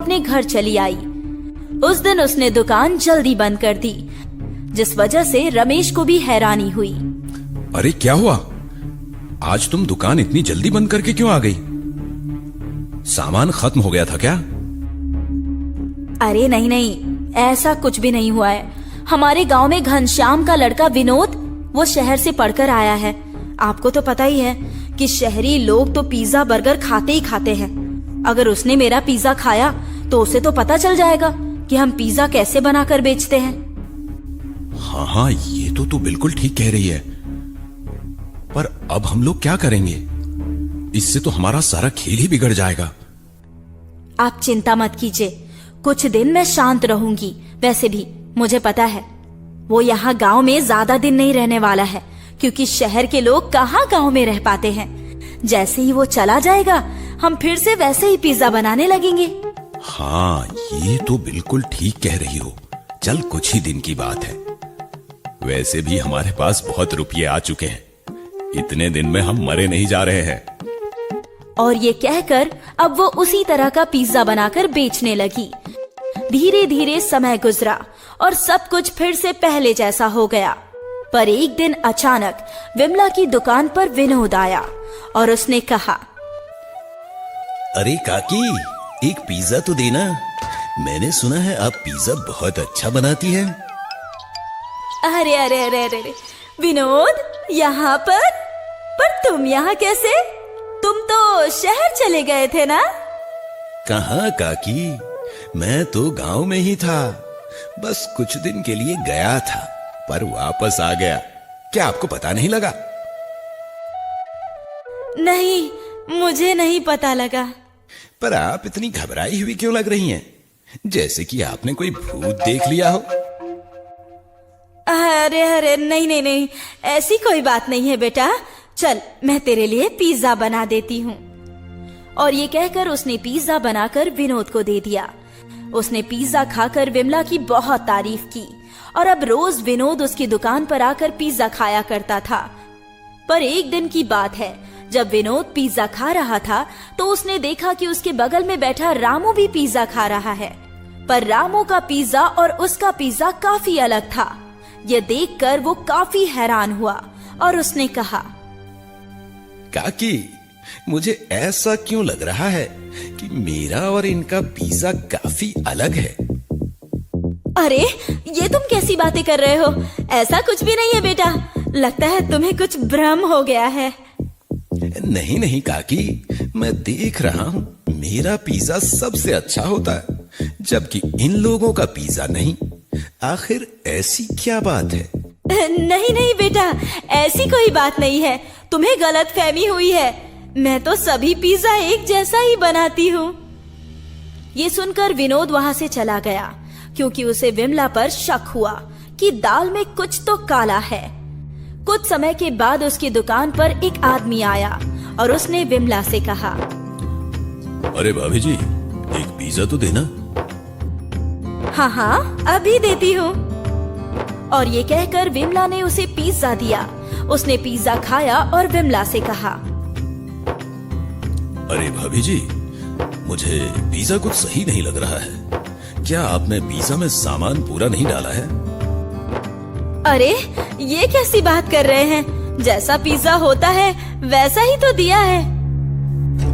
अपने घर चली आई। उस दिन उसने दुकान जल्दी बंद कर दी, जिस वजह से रमेश को भी हैरानी हुई। अरे क्या हुआ? आज तुम दुकान इतनी जल्दी बंद करके क्यों आ गई? सामान खत्म हो गया था क्या? अरे नहीं नहीं, ऐसा कुछ भी नहीं हुआ है। हमारे गांव में घनश्याम का लड़का विनोद, वो शहर से पढ़कर आया है। आपको तो पता ही है कि शहरी लोग तो पिज्जा बर्गर खाते ही खाते हैं। अगर उसने मेरा पिज्जा खाया तो उसे तो पता चल जाएगा कि हम पिज्जा कैसे बनाकर बेचते हैं। हाँ हाँ, ये तो तू बिल्कुल ठीक कह रही है। पर अब हम लोग क्या करेंगे? इससे तो हमारा सारा खेल ही बिगड़ जाएगा। आप चिंता मत कीजिए, कुछ दिन मैं शांत रहूंगी। वैसे भी मुझे पता है वो यहाँ गांव में ज्यादा दिन नहीं रहने वाला है, क्योंकि शहर के लोग कहाँ गांव में रह पाते हैं। जैसे ही वो चला जाएगा हम फिर से वैसे ही पिज्जा बनाने लगेंगे। हाँ, ये तो बिल्कुल ठीक कह रही हो। चल, कुछ ही दिन की बात है। वैसे भी हमारे पास बहुत रुपये आ चुके हैं। इतने दिन में हम मरे नहीं जा रहे हैं। और ये कहकर अब वो उसी तरह का पिज्जा बनाकर बेचने लगी। धीरे धीरे समय गुजरा और सब कुछ फिर से पहले जैसा हो गया। पर एक दिन अचानक विमला की दुकान पर विनोद आया और उसने कहा, अरे काकी, एक पिज्जा तो देना। मैंने सुना है आप पिज्जा बहुत अच्छा बनाती हैं। अरे अरे अरे अरे विनोद, यहाँ पर तुम यहाँ कैसे? तुम तो शहर चले गए थे ना? कहाँ काकी, मैं तो गांव में ही था। बस कुछ दिन के लिए गया था, पर वापस आ गया। क्या आपको पता नहीं लगा? नहीं, मुझे नहीं पता लगा। पर आप इतनी घबराई हुई क्यों लग रही हैं? जैसे कि आपने कोई भूत देख लिया हो। अरे अरे नहीं नहीं नहीं, ऐसी कोई बात नहीं है बेटा। चल, मैं तेरे लिए पिज्जा बना देती हूँ। और ये कहकर उसने पिज्जा बनाकर विनोद को दे दिया। उसने पिज्जा खाकर विमला की बहुत तारीफ की और अब रोज विनोद उसकी दुकान पर आकर पिज्जा खाया करता था। पर एक दिन की बात है, जब विनोद पिज्जा खा रहा था तो उसने देखा कि उसके बगल में बैठा रामू भी पिज्जा खा रहा है। पर रामू का पिज्जा और उसका पिज्जा काफी अलग था। यह देखकर वो काफी हैरान हुआ और उसने कहा, काकी, मुझे ऐसा क्यों लग रहा है कि मेरा और इनका पिज्जा काफी अलग है। अरे, ये तुम कैसी बातें कर रहे हो? ऐसा कुछ भी नहीं है बेटा। लगता है तुम्हें कुछ भ्रम हो गया है। नहीं नहीं काकी, मैं देख रहा हूँ मेरा पिज्जा सबसे अच्छा होता है, जबकि इन लोगों का पिज्जा नहीं। आखिर ऐसी क्या बात है? नहीं नहीं बेटा, ऐसी कोई बात नहीं है। तुम्हें गलतफहमी हुई है। मैं तो सभी पिज्जा एक जैसा ही बनाती हूँ। ये सुनकर विनोद वहाँ से चला गया, क्योंकि उसे विमला पर शक हुआ कि दाल में कुछ तो काला है। कुछ समय के बाद उसकी दुकान पर एक आदमी आया और उसने विमला से कहा, अरे भाभी जी, एक पिज्जा तो देना। हाँ हाँ, अभी देती हूँ। और ये कहकर विमला ने उसे पिज्जा दिया। उसने पिज्जा खाया और विमला से कहा, अरे भाभी जी, मुझे पिज्जा कुछ सही नहीं लग रहा है। क्या आपने पिज्जा में सामान पूरा नहीं डाला है? अरे, ये कैसी बात कर रहे हैं? जैसा पिज्जा होता है वैसा ही तो दिया है।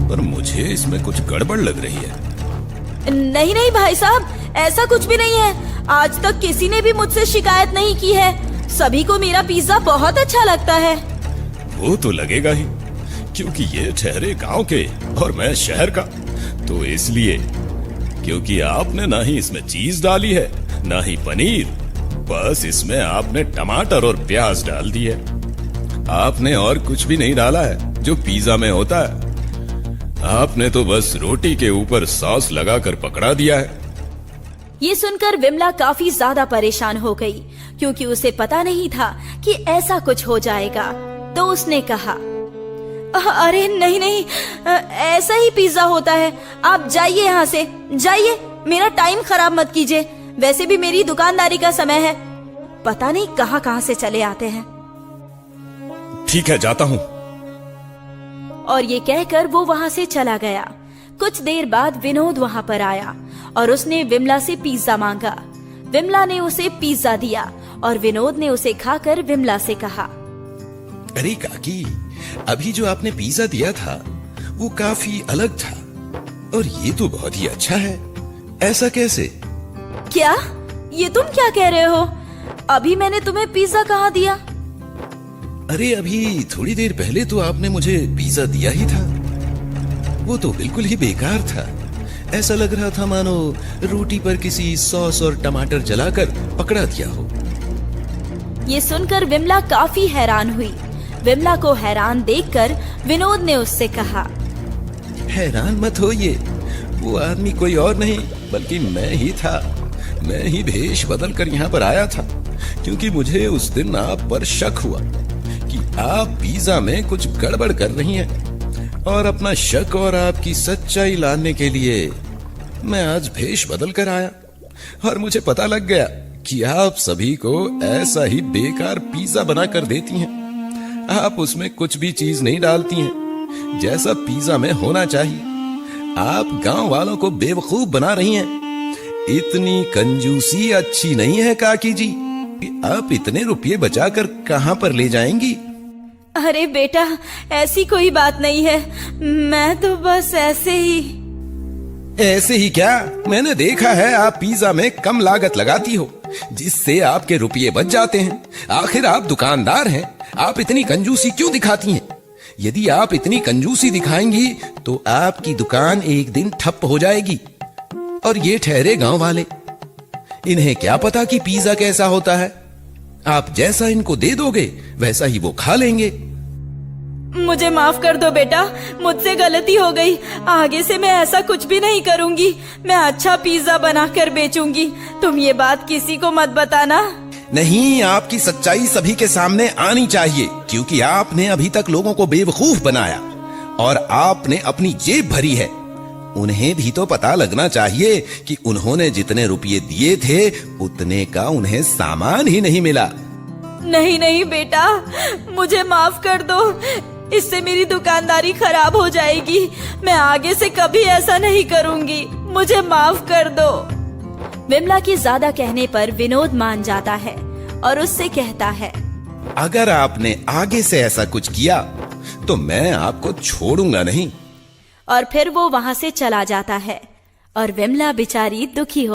पर मुझे इसमें कुछ गड़बड़ लग रही है। नहीं नहीं भाई साहब, ऐसा कुछ भी नहीं है। आज तक किसी ने भी मुझसे शिकायत नहीं की है। सभी को मेरा पिज्जा बहुत अच्छा लगता है। वो तो लगेगा ही, क्योंकि ये ठहरे गांव के और मैं शहर का। तो इसलिए, क्योंकि आपने ना ही इसमें चीज डाली है ना ही पनीर, बस इसमें आपने टमाटर और प्याज डाल दी है। आपने और कुछ भी नहीं डाला है जो पिज्जा में होता है। आपने तो बस रोटी के ऊपर सॉस लगाकर पकड़ा दिया है। ये सुनकर विमला काफी ज्यादा परेशान हो गई, क्योंकि उसे पता नहीं था कि ऐसा कुछ हो जाएगा। तो उसने कहा, अरे नहीं नहीं, ऐसा ही पिज्जा होता है। आप जाइए यहाँ से, जाइए। मेरा टाइम खराब मत कीजिए। वैसे भी मेरी दुकानदारी का समय है। पता नहीं कहाँ कहाँ से चले आते हैं। ठीक है, जाता हूँ। और ये कहकर वो वहाँ से चला गया। कुछ देर बाद विनोद वहाँ पर आया और उसने विमला से पिज्जा मांगा। विमला ने उसे पिज्जा दिया और विनोद ने उसे खाकर विमला से कहा, अरे काकी, अभी जो आपने पिज्जा दिया था वो काफी अलग था और ये तो बहुत ही अच्छा है। ऐसा कैसे? क्या? ये तुम क्या कह रहे हो? अभी मैंने तुम्हें पिज्जा कहाँ दिया? अरे अभी थोड़ी देर पहले तो आपने मुझे पिज्जा दिया ही था। वो तो बिल्कुल ही बेकार था। ऐसा लग रहा था मानो रोटी पर किसी सॉस और टमाटर जलाकर पकड़ा दिया हो। ये सुनकर विमला काफी हैरान हुई। विमला को हैरान देखकर विनोद ने उससे कहा, हैरान मत होइए, वो आदमी कोई और नहीं बल्कि मैं ही था। मैं ही भेष बदल कर यहाँ पर आया था क्योंकि मुझे उस दिन आप पर शक हुआ कि आप पिज्जा में कुछ गड़बड़ कर रही हैं, और अपना शक और आपकी सच्चाई लाने के लिए मैं आज भेष बदल कर आया और मुझे पता लग गया कि आप सभी को ऐसा ही बेकार पिज्जा बना कर देती हैं। आप उसमें कुछ भी चीज नहीं डालती हैं जैसा पिज्जा में होना चाहिए। आप गांव वालों को बेवकूफ बना रही हैं। इतनी कंजूसी अच्छी नहीं है काकी जी। आप इतने रुपये बचाकर कहां पर ले जाएंगी? अरे बेटा, ऐसी कोई बात नहीं है, मैं तो बस ऐसे ही। ऐसे ही क्या? मैंने देखा है आप पिज्जा में कम लागत लगाती हो जिससे आपके रुपये बच जाते हैं। आखिर आप दुकानदार हैं, आप इतनी कंजूसी क्यों दिखाती हैं? यदि आप इतनी कंजूसी दिखाएंगी तो आपकी दुकान एक दिन ठप हो जाएगी। और ये ठहरे गांव वाले, इन्हें क्या पता कि पिज्जा कैसा होता है। आप जैसा इनको दे दोगे वैसा ही वो खा लेंगे। मुझे माफ कर दो बेटा, मुझसे गलती हो गई। आगे से मैं ऐसा कुछ भी नहीं करूंगी। मैं अच्छा पिज्जा बनाकर बेचूंगी। तुम ये बात किसी को मत बताना। नहीं, आपकी सच्चाई सभी के सामने आनी चाहिए क्योंकि आपने अभी तक लोगों को बेवकूफ बनाया और आपने अपनी जेब भरी है। उन्हें भी तो पता लगना चाहिए कि उन्होंने जितने रुपये दिए थे उतने का उन्हें सामान ही नहीं मिला। नहीं नहीं बेटा, मुझे माफ कर दो। इससे मेरी दुकानदारी खराब हो जाएगी। मैं आगे से कभी ऐसा नहीं करूंगी। मुझे माफ कर दो। विमला के ज्यादा कहने पर विनोद मान जाता है और उससे कहता है, अगर आपने आगे से ऐसा कुछ किया तो मैं आपको छोड़ूंगा नहीं। और फिर वो वहाँ से चला जाता है और विमला बेचारी दुखी हो